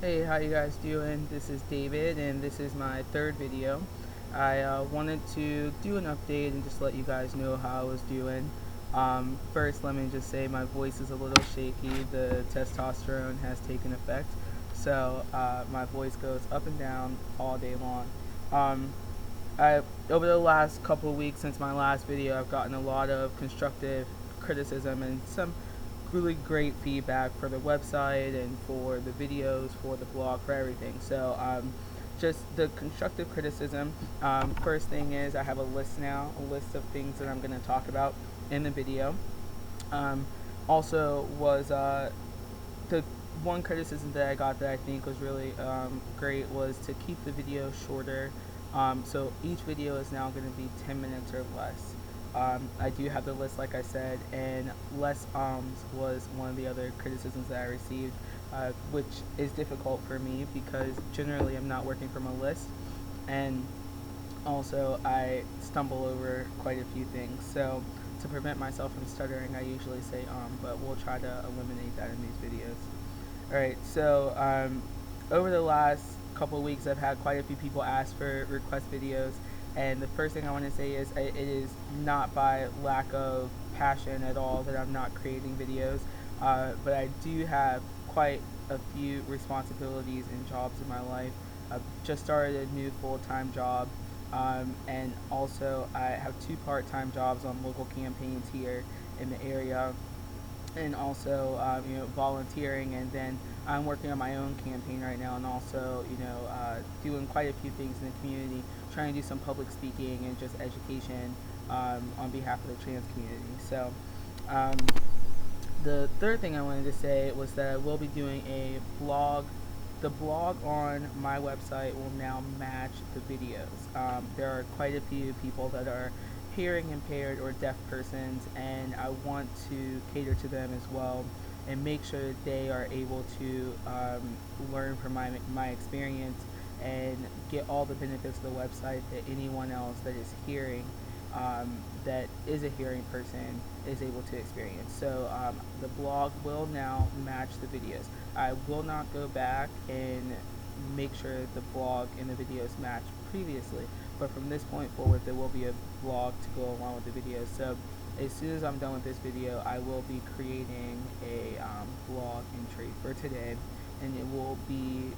Hey, how you guys doing? This is David, and this is my third video. I wanted to do an update and just let you guys know how I was doing. First, let me just say my voice is a little shaky. The testosterone has taken effect, so my voice goes up and down all day long. Um, over the last couple of weeks since my last video, I've gotten a lot of constructive criticism and some really great feedback for the website and for the videos, for the blog, for everything. So just the constructive criticism. First thing is I have a list now, a list of things that I'm going to talk about in the video. Um, Also was the one criticism that I got that I think was really great was to keep the video shorter. So each video is now going to be 10 minutes or less. I do have the list, like I said, and less was one of the other criticisms that I received, which is difficult for me because generally I'm not working from a list, and also I stumble over quite a few things. So to prevent myself from stuttering, I usually say but we'll try to eliminate that in these videos. Alright, so over the last couple of weeks, I've had quite a few people ask for request videos, and the first thing I want to say is it is not by lack of passion at all that I'm not creating videos, but I do have quite a few responsibilities and jobs in my life. I've just started a new full-time job, and also I have two part-time jobs on local campaigns here in the area, and also volunteering, and then I'm working on my own campaign right now, and also doing quite a few things in the community, trying to do some public speaking and just education on behalf of the trans community. So um, the third thing I wanted to say was that I will be doing a blog. The blog on my website will now match the videos. There are quite a few people that are hearing impaired or deaf persons, and I want to cater to them as well and make sure that they are able to learn from my experience and get all the benefits of the website that anyone else that is hearing, that is a hearing person, is able to experience. So the blog will now match the videos. I will not go back and make sure the blog and the videos match previously, but from this point forward there will be a blog to go along with the videos. So as soon as I'm done with this video, I will be creating a blog entry for today, and it will be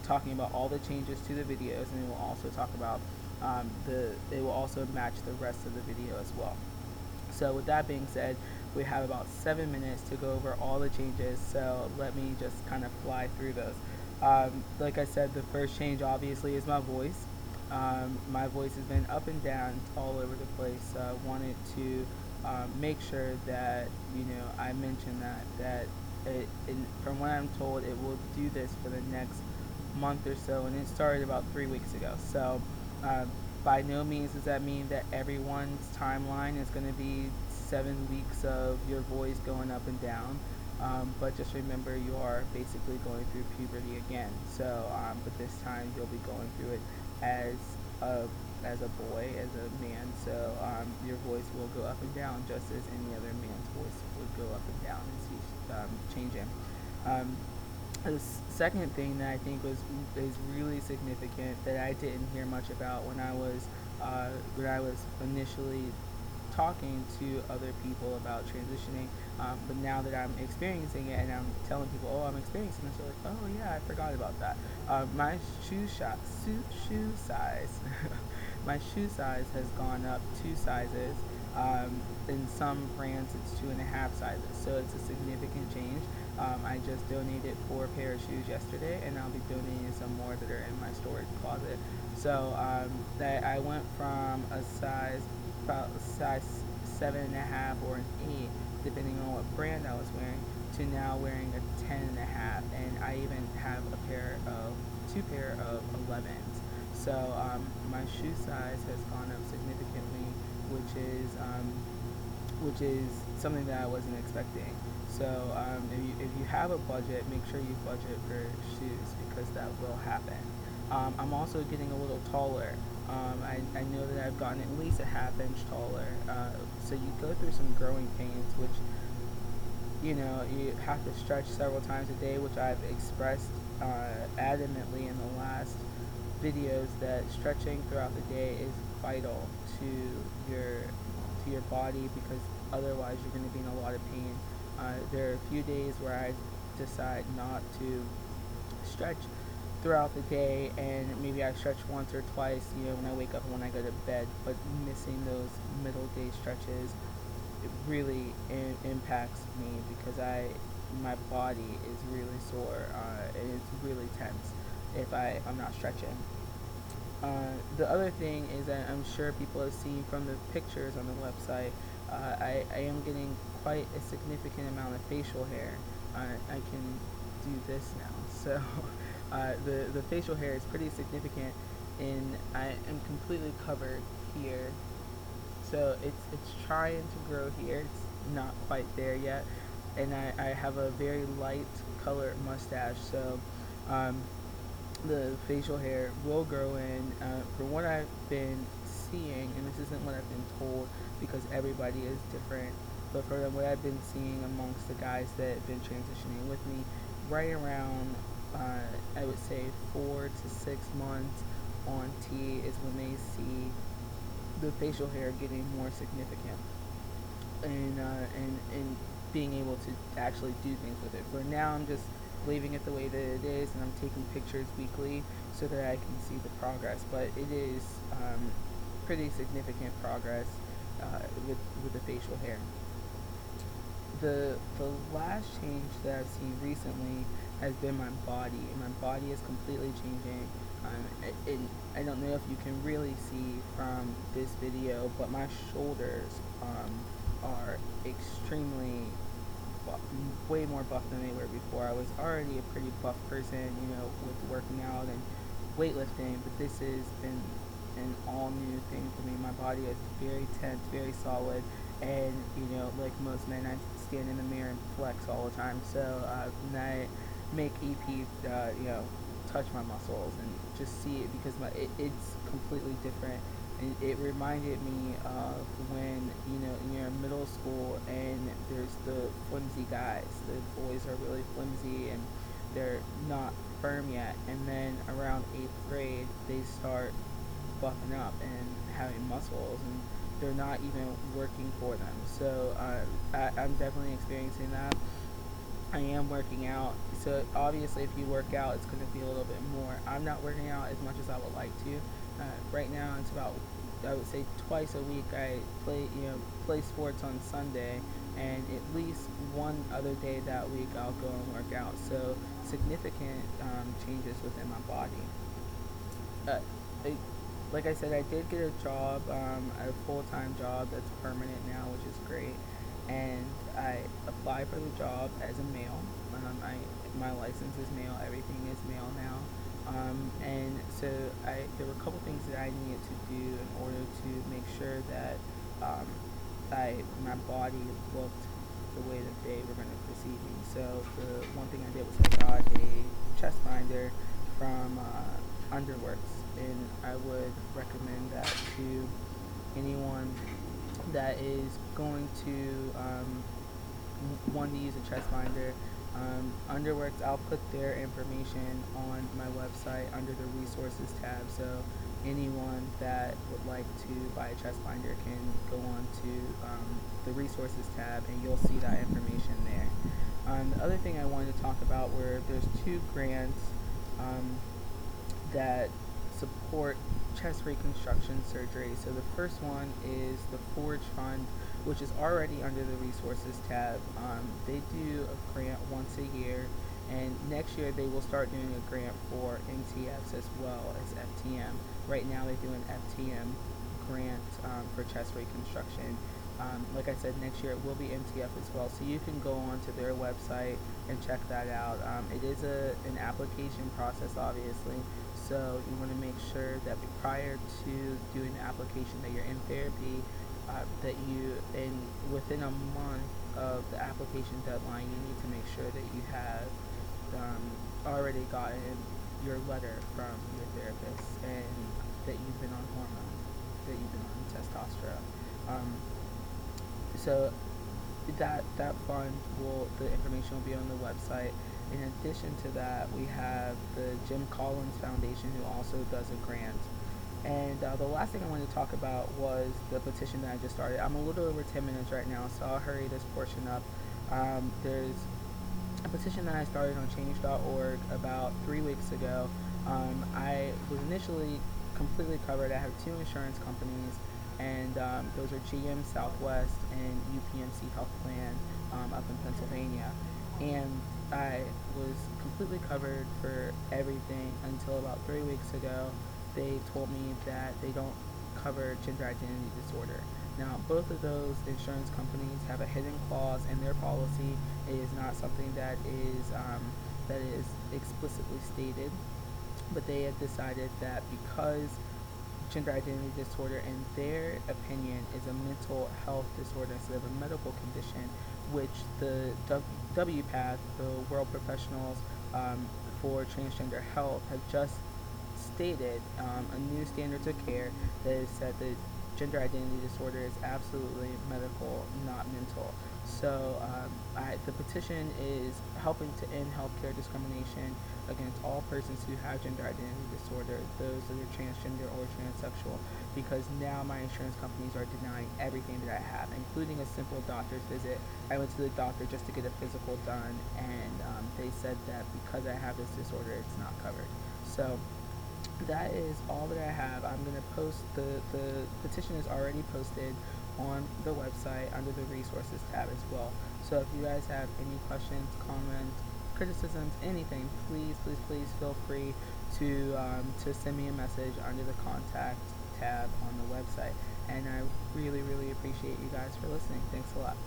talking about all the changes to the videos, and it will also talk about it will also match the rest of the video as well. So with that being said, we have about 7 minutes to go over all the changes, so let me just kind of fly through those. Like I said, the first change obviously is my voice. My voice has been up and down all over the place. Wanted to make sure that I mention that from what I'm told, it will do this for the next month or so, and it started about 3 weeks ago. So by no means does that mean that everyone's timeline is going to be 7 weeks of your voice going up and down. But just remember, you are basically going through puberty again. So, but this time you'll be going through it as a boy, as a man. So your voice will go up and down just as any other man's voice would go up and down as he's changing. The second thing that I think is really significant that I didn't hear much about when I was initially talking to other people about transitioning, but now that I'm experiencing it and I'm telling people, oh, I'm experiencing this, they're like, oh yeah, I forgot about that. My shoe size, my shoe size has gone up 2 sizes. In some brands, it's 2.5 sizes, so it's a significant change. I just donated 4 pair of shoes yesterday, and I'll be donating some more that are in my storage closet. So I went from about a size 7.5 or an 8, depending on what brand I was wearing, to now wearing a 10.5, and I even have 2 pair of 11s. So my shoe size has gone up significantly, which is something that I wasn't expecting. So if you have a budget, make sure you budget for shoes, because that will happen. I'm also getting a little taller. I know that I've gotten at least a ½ inch taller. So you go through some growing pains, which you have to stretch several times a day, which I've expressed adamantly in the last videos, that stretching throughout the day is vital to your body, because otherwise you're going to be in a lot of pain. There are a few days where I decide not to stretch throughout the day, and maybe I stretch once or twice, when I wake up and when I go to bed, but missing those middle day stretches, it really impacts me, because my body is really sore, and it's really tense if I'm not stretching. The other thing is that I'm sure people have seen from the pictures on the website, I am getting quite a significant amount of facial hair. I can do this now. So the facial hair is pretty significant, and I am completely covered here. So it's trying to grow here. It's not quite there yet. And I have a very light colored mustache, so um, the facial hair will grow in. From what I've been seeing, and this isn't what I've been told because everybody is different, but from what I've been seeing amongst the guys that have been transitioning with me, right around, I would say 4 to 6 months on T is when they see the facial hair getting more significant, and being able to actually do things with it. For now, I'm just leaving it the way that it is, and I'm taking pictures weekly so that I can see the progress. But it is pretty significant progress with the facial hair. The last change that I've seen recently has been my body, and my body is completely changing. And I don't know if you can really see from this video, but my shoulders are extremely way more buff than they were before. I was already a pretty buff person, with working out and weightlifting, but this has been an all new thing for me. My body is very tense, very solid, and like most men, I stand in the mirror and flex all the time. So when I make EP, touch my muscles and just see it, because it's completely different. And it reminded me of when you're in middle school and there's the flimsy guys. The boys are really flimsy and they're not firm yet, and then around 8th grade they start buffing up and having muscles, and they're not even working for them. So I'm definitely experiencing that. I am working out, so obviously if you work out, it's going to be a little bit more. I'm not working out as much as I would like to. Right now it's about, I would say, twice a week I play sports on Sunday, and at least one other day that week I'll go and work out. So significant changes within my body. Like I said, I did get a job, a full-time job that's permanent now, which is great. And I applied for the job as a male. My license is male, everything is male now. And so there were a couple things that I needed to do in order to make sure that my body looked the way that they were going to perceive me. So the one thing I did was I got a chest binder from Underworks, and I would recommend that to anyone that is going to want to use a chest binder. Underworks, I'll put their information on my website under the resources tab, so anyone that would like to buy a chest binder can go on to the resources tab, and you'll see that information there. The other thing I wanted to talk about were there's 2 grants that support chest reconstruction surgery. So the first one is the Forge Fund, which is already under the resources tab. They do a grant once a year, and next year they will start doing a grant for NTFs as well as FTM. Right now they do an FTM grant for chest reconstruction. Like I said, next year it will be NTF as well, so you can go onto their website and check that out. It is an application process, obviously, so you want to make sure that prior to doing the application that you're in therapy, that within a month of the application deadline, you need to make sure that you have already gotten your letter from your therapist, and that you've been on hormones, that you've been on testosterone. So that fund the information will be on the website. In addition to that, we have the Jim Collins Foundation, who also does a grant. And the last thing I wanted to talk about was the petition that I just started. I'm a little over 10 minutes right now, so I'll hurry this portion up. There's a petition that I started on change.org about 3 weeks ago. I was initially completely covered. I have two insurance companies, and those are GM, Southwest, and UPMC Health Plan up in Pennsylvania. And I was completely covered for everything until about 3 weeks ago. They told me that they don't cover gender identity disorder. Now, both of those insurance companies have a hidden clause in their policy. It is not something that is explicitly stated, but they have decided that because gender identity disorder, in their opinion, is a mental health disorder instead of a medical condition, which the WPATH, the World Professionals for Transgender Health, have just stated a new standards of care that has said that gender identity disorder is absolutely medical, not mental. So the petition is helping to end healthcare discrimination against all persons who have gender identity disorder, those that are transgender or transsexual, because now my insurance companies are denying everything that I have, including a simple doctor's visit. I went to the doctor just to get a physical done, and they said that because I have this disorder, it's not covered. So that is all that I have. I'm going to post the petition is already posted on the website under the resources tab as well. So if you guys have any questions, comments, criticisms, anything, please feel free to send me a message under the contact tab on the website. And I really appreciate you guys for listening. Thanks a lot.